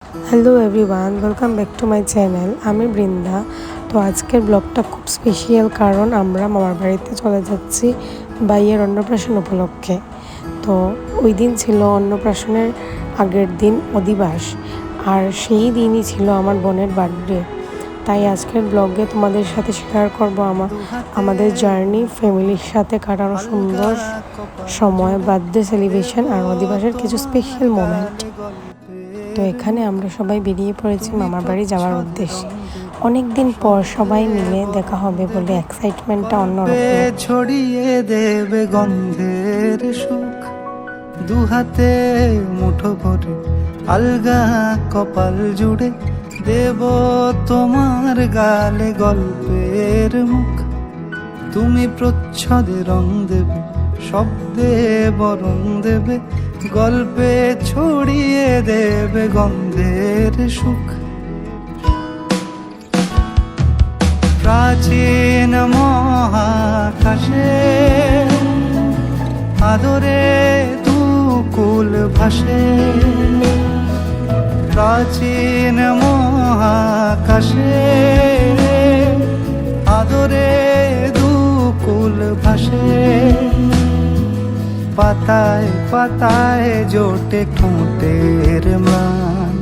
Hello everyone, welcome back to my channel. আমি বৃন্দা। তো আজকের ব্লগটা খুব স্পেশাল, কারণ আমরা মামার বাড়িতে চলে যাচ্ছি ভাইয়ের অন্নপ্রাশন উপলক্ষে। তো ওই দিন ছিল অন্নপ্রাশনের আগের দিন অধিবাস, আর সেই দিনই ছিল আমার বোনের বার্থডে। তাই আজকের ব্লগে তোমাদের সাথে শেয়ার করব আমাদের জার্নি, ফ্যামিলির সাথে কাটানো সুন্দর সময়, বার্থডে সেলিব্রেশন আর অধিবাসের কিছু স্পেশাল মোমেন্ট। তো এখানে আমরা সবাই বেরিয়ে পড়েছি মামার বাড়ি যাওয়ার উদ্দেশ্যে। অনেক দিন পর সবাই মিলে দেখা হবে বলে এক্সাইটমেন্টটা অন্যরকম। ছড়িয়ে দেবে গন্ধের সুখ, দু হাতে মুঠো ভরে আলগা কপাল জুড়ে দেব তোমার গালে গল্পের মুখ। তুমি প্রচ্ছদে রং দেবে, শব্দে বরণ দেবে, গল্পে ছড়িয়ে দেবে গন্ধের সুখ। প্রাচীন মহাকাশে আদরে দুকুল ভাসে, প্রাচীন মহাকাশে আদরে দুকুল ভাসে, পাতায় পাতায় জোটে ঠোঁটের ম্লান।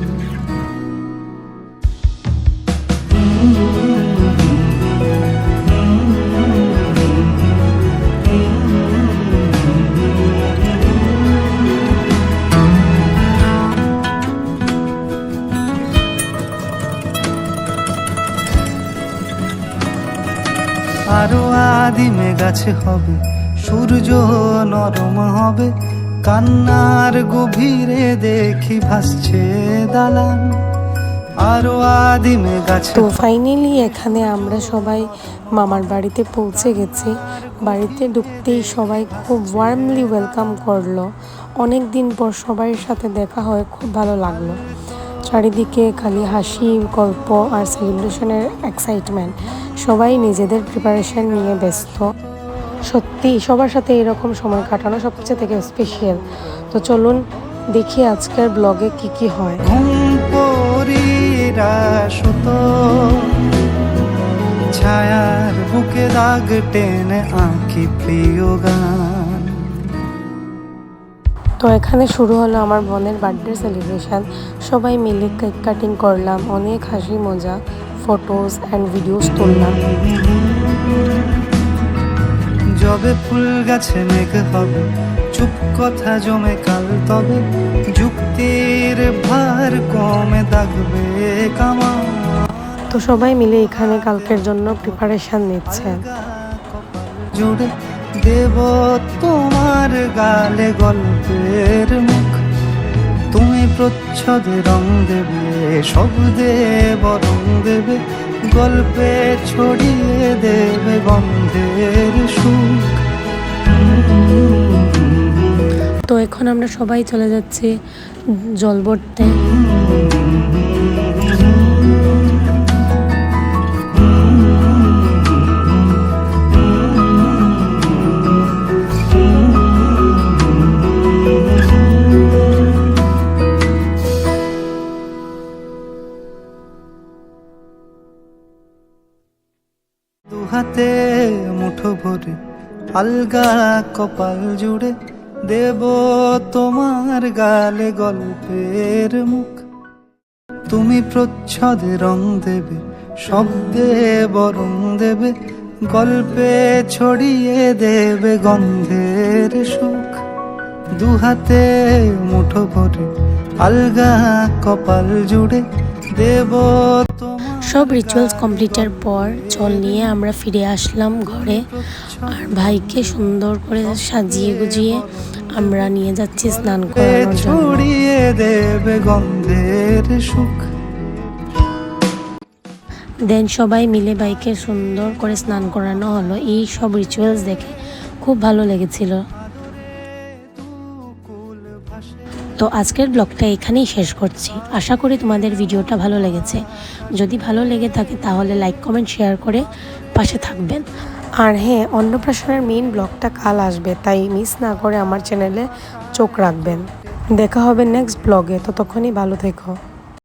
আরো আদিমে গাছে হবে, সূর্য নরম হবে, কান্নার গভীরে দেখি ভাসছে দালান। আরো আদিমে গাছে। তো ফাইনালি এখানে আমরা সবাই মামার বাড়িতে পৌঁছে গেছি। বাড়িতে ঢুকতেই সবাই খুব ওয়ার্মলি ওয়েলকাম করলো। অনেক দিন পর সবার সাথে দেখা হয়, খুব ভালো লাগলো। চারিদিকে খালি হাসি, গল্প আর সেলিব্রেশনের এক্সাইটমেন্ট। সবাই নিজেদের প্রিপারেশন নিয়ে ব্যস্ত। সত্যি সবার সাথে এরকম সময় কাটানো সবচেয়ে থেকে স্পেশাল। তো চলুন দেখি আজকের ব্লগে কি কি হয়। ছায়ার বুকে দাগ টেনে আঁকি প্রিয় গান। তো এখানে শুরু হলো আমার বোনের বার্থডে সেলিব্রেশন। সবাই মিলে কেক কাটিং করলাম, অনেক হাসি মজা, ফটোজ অ্যান্ড ভিডিওস তুললাম। যবে ফুল গাছে মেঘ হবে, চুপ কথা জমে কাল তবে, যুক্তির ভার কমে দাগবে কামা। তো সবাই মিলে এখানে কালকের জন্য প্রিপারেশন নিচ্ছে। জুড়ে দেব তোমার গালে গল্পের মুখ, তুমি প্রচ্ছদে রং দেবে, শব্দে বরং দেবে, গল্পে ছড়িয়ে দেবে গন্ধের সুখ। তো এখন আমরা সবাই চলে যাচ্ছি জল ভরতে। হাতে মুঠো ভরে আলগা কপাল জুড়ে দেব তোমার গালে গল্পের মুখ, তুমি প্রচ্ছদে রং দেবে, শব্দে বরং দেবে, গল্পে ছড়িয়ে দেবে গন্ধের সুখ। দু হাতে মুঠো ভরে আলগা কপাল জুড়ে দেব। সব রিচুয়ালস কমপ্লিটের পর জল নিয়ে আমরা ফিরে আসলাম ঘরে। আর ভাইকে সুন্দর করে সাজিয়ে গুজিয়ে আমরা নিয়ে যাচ্ছি স্নান করানোর জন্য। ছড়িয়ে দেবে গন্ধের সুখ। দেন সবাই মিলে ভাইকে সুন্দর করে স্নান করানো হলো। এই সব রিচুয়ালস দেখে খুব ভালো লেগেছিল। তো আজকের ব্লগটা এখানেই শেষ করছি। আশা করি তোমাদের ভিডিওটা ভালো লেগেছে। যদি ভালো লেগে থাকে তাহলে লাইক, কমেন্ট, শেয়ার করে পাশে থাকবেন। আর হ্যাঁ, অন্নপ্রাশনের মেইন ব্লগটা কাল আসবে, তাই মিস না করে আমার চ্যানেলে চোখ রাখবেন। দেখা হবে নেক্সট ব্লগে। ততক্ষণই ভালো থেকো।